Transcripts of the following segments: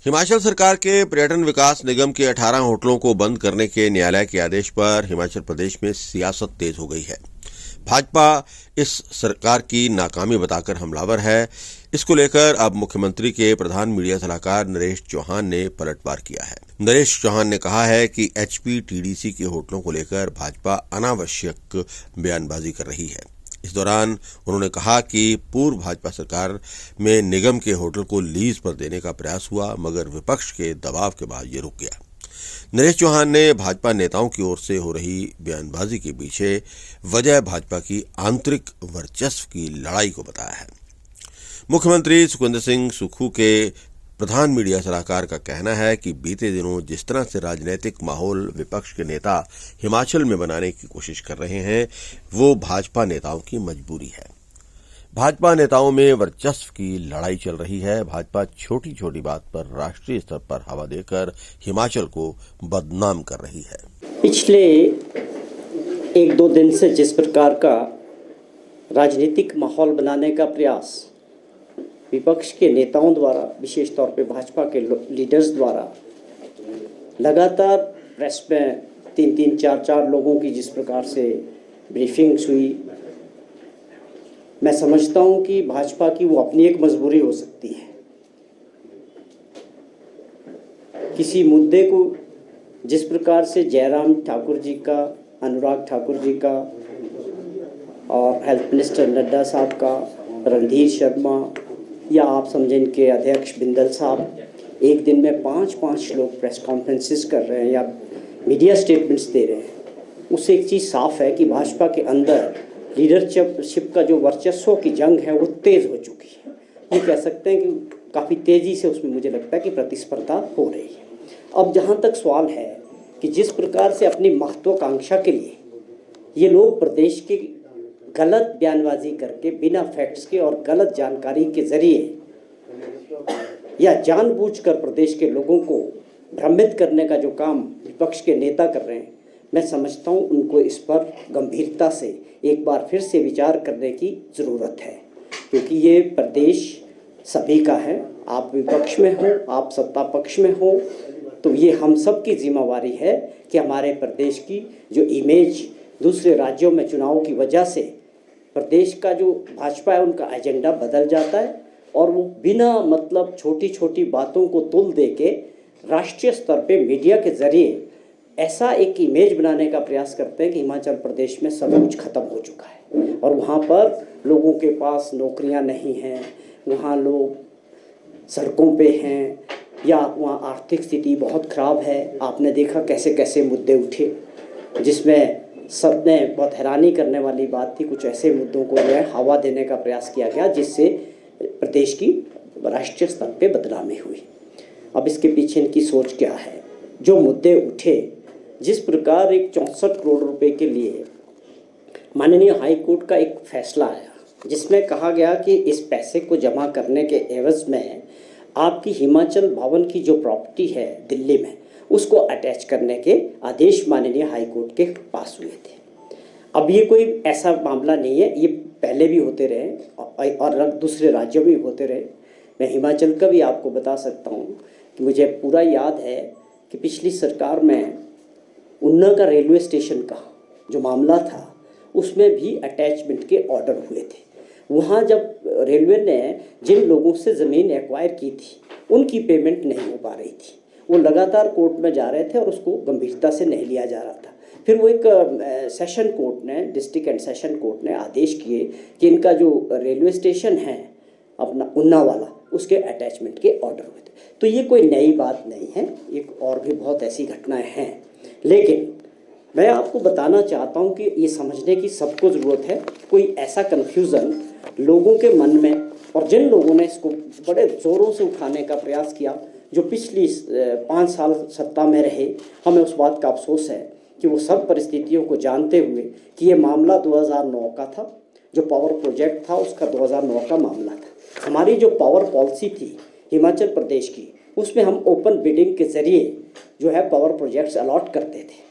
हिमाचल सरकार के पर्यटन विकास निगम के 18 होटलों को बंद करने के न्यायालय के आदेश पर हिमाचल प्रदेश में सियासत तेज हो गई है। भाजपा इस सरकार की नाकामी बताकर हमलावर है। इसको लेकर अब मुख्यमंत्री के प्रधान मीडिया सलाहकार नरेश चौहान ने पलटवार किया है। नरेश चौहान ने कहा है कि एचपीटीडीसी के होटलों को लेकर भाजपा अनावश्यक बयानबाजी कर रही है। इस दौरान उन्होंने कहा कि पूर्व भाजपा सरकार में निगम के होटल को लीज पर देने का प्रयास हुआ, मगर विपक्ष के दबाव के बाद ये रुक गया। नरेश चौहान ने भाजपा नेताओं की ओर से हो रही बयानबाजी के पीछे वजह भाजपा की आंतरिक वर्चस्व की लड़ाई को बताया है। मुख्यमंत्री सुखविंदर सिंह सुक्खू के प्रधान मीडिया सलाहकार का कहना है कि बीते दिनों जिस तरह से राजनीतिक माहौल विपक्ष के नेता हिमाचल में बनाने की कोशिश कर रहे हैं, वो भाजपा नेताओं की मजबूरी है। भाजपा नेताओं में वर्चस्व की लड़ाई चल रही है। भाजपा छोटी छोटी बात पर राष्ट्रीय स्तर पर हवा देकर हिमाचल को बदनाम कर रही है। पिछले एक दो दिन से जिस प्रकार का राजनीतिक माहौल बनाने का प्रयास विपक्ष के नेताओं द्वारा, विशेष तौर पे भाजपा के लीडर्स द्वारा लगातार प्रेस में 3-3, 4-4 लोगों की जिस प्रकार से ब्रीफिंग्स हुई, मैं समझता हूं कि भाजपा की वो अपनी एक मजबूरी हो सकती है। किसी मुद्दे को जिस प्रकार से जयराम ठाकुर जी का, अनुराग ठाकुर जी का और हेल्थ मिनिस्टर नड्डा साहब का, रणधीर शर्मा या आप समझें इनके अध्यक्ष बिंदल साहब एक दिन में 5-5 लोग प्रेस कॉन्फ्रेंसेस कर रहे हैं या मीडिया स्टेटमेंट्स दे रहे हैं, उससे एक चीज़ साफ है कि भाजपा के अंदर लीडरशिप का जो वर्चस्व की जंग है वो तेज़ हो चुकी है। ये कह सकते हैं कि काफ़ी तेज़ी से उसमें मुझे लगता है कि प्रतिस्पर्धा हो रही है। अब जहाँ तक सवाल है कि जिस प्रकार से अपनी महत्वाकांक्षा के लिए ये लोग प्रदेश की गलत बयानबाजी करके, बिना फैक्ट्स के और गलत जानकारी के ज़रिए या जानबूझकर प्रदेश के लोगों को भ्रमित करने का जो काम विपक्ष के नेता कर रहे हैं, मैं समझता हूं उनको इस पर गंभीरता से एक बार फिर से विचार करने की ज़रूरत है, क्योंकि ये प्रदेश सभी का है। आप विपक्ष में हो, आप सत्ता पक्ष में हो, तो ये हम सब की जिम्मेवारी है कि हमारे प्रदेश की जो इमेज दूसरे राज्यों में चुनाव की वजह से प्रदेश का जो भाजपा है उनका एजेंडा बदल जाता है और वो बिना मतलब छोटी छोटी बातों को तुल दे के राष्ट्रीय स्तर पे मीडिया के ज़रिए ऐसा एक इमेज बनाने का प्रयास करते हैं कि हिमाचल प्रदेश में सब कुछ ख़त्म हो चुका है और वहाँ पर लोगों के पास नौकरियाँ नहीं हैं, वहाँ लोग सड़कों पे हैं या वहाँ आर्थिक स्थिति बहुत ख़राब है। आपने देखा कैसे कैसे मुद्दे उठे, जिसमें सबने बहुत हैरानी करने वाली बात थी, कुछ ऐसे मुद्दों को जो है हवा देने का प्रयास किया गया जिससे प्रदेश की राष्ट्रीय स्तर पे बदनामी हुई। अब इसके पीछे इनकी सोच क्या है? जो मुद्दे उठे, जिस प्रकार एक 64 करोड़ रुपए के लिए माननीय हाई कोर्ट का एक फैसला आया जिसमें कहा गया कि इस पैसे को जमा करने के एवज में आपकी हिमाचल भवन की जो प्रॉपर्टी है दिल्ली में, उसको अटैच करने के आदेश माननीय हाई कोर्ट के पास हुए थे। अब ये कोई ऐसा मामला नहीं है, ये पहले भी होते रहे और दूसरे राज्यों में भी होते रहे। मैं हिमाचल का भी आपको बता सकता हूँ कि मुझे पूरा याद है कि पिछली सरकार में ऊना का रेलवे स्टेशन का जो मामला था उसमें भी अटैचमेंट के ऑर्डर हुए थे। वहाँ जब रेलवे ने जिन लोगों से ज़मीन एक्वायर की थी उनकी पेमेंट नहीं हो पा रही थी, वो लगातार कोर्ट में जा रहे थे और उसको गंभीरता से नहीं लिया जा रहा था। फिर वो एक सेशन कोर्ट ने, डिस्ट्रिक्ट एंड सेशन कोर्ट ने आदेश किए कि इनका जो रेलवे स्टेशन है अपना ऊना वाला, उसके अटैचमेंट के ऑर्डर हुए थे। तो ये कोई नई बात नहीं है, एक और भी बहुत ऐसी घटनाएं हैं, लेकिन मैं आपको बताना चाहता हूँ कि ये समझने की सबको ज़रूरत है। कोई ऐसा कन्फ्यूज़न लोगों के मन में, और जिन लोगों ने इसको बड़े ज़ोरों से उठाने का प्रयास किया, जो पिछली 5 साल सत्ता में रहे, हमें उस बात का अफसोस है कि वो सब परिस्थितियों को जानते हुए कि ये मामला 2009 का था, जो पावर प्रोजेक्ट था उसका 2009 का मामला था। हमारी जो पावर पॉलिसी थी हिमाचल प्रदेश की, उसमें हम ओपन बिडिंग के ज़रिए जो है पावर प्रोजेक्ट्स अलॉट करते थे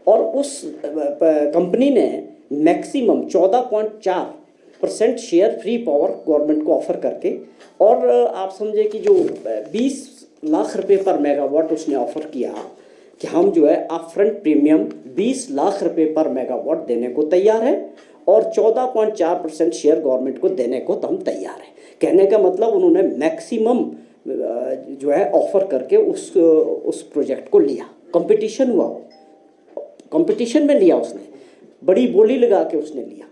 और उस कंपनी ने maximum 14.4% share free power government को ऑफर करके, और आप समझे कि जो 20 लाख रुपए पर मेगावाट उसने ऑफर किया कि हम जो है अप फ्रंट प्रीमियम 20 लाख रुपए पर मेगावाट देने को तैयार है और 14.4% शेयर गवर्नमेंट को देने को तो हम तैयार हैं। कहने का मतलब उन्होंने मैक्सिमम जो है ऑफर करके उस प्रोजेक्ट को लिया। कंपटीशन हुआ, कंपटीशन में लिया उसने, बड़ी बोली लगा के उसने लिया।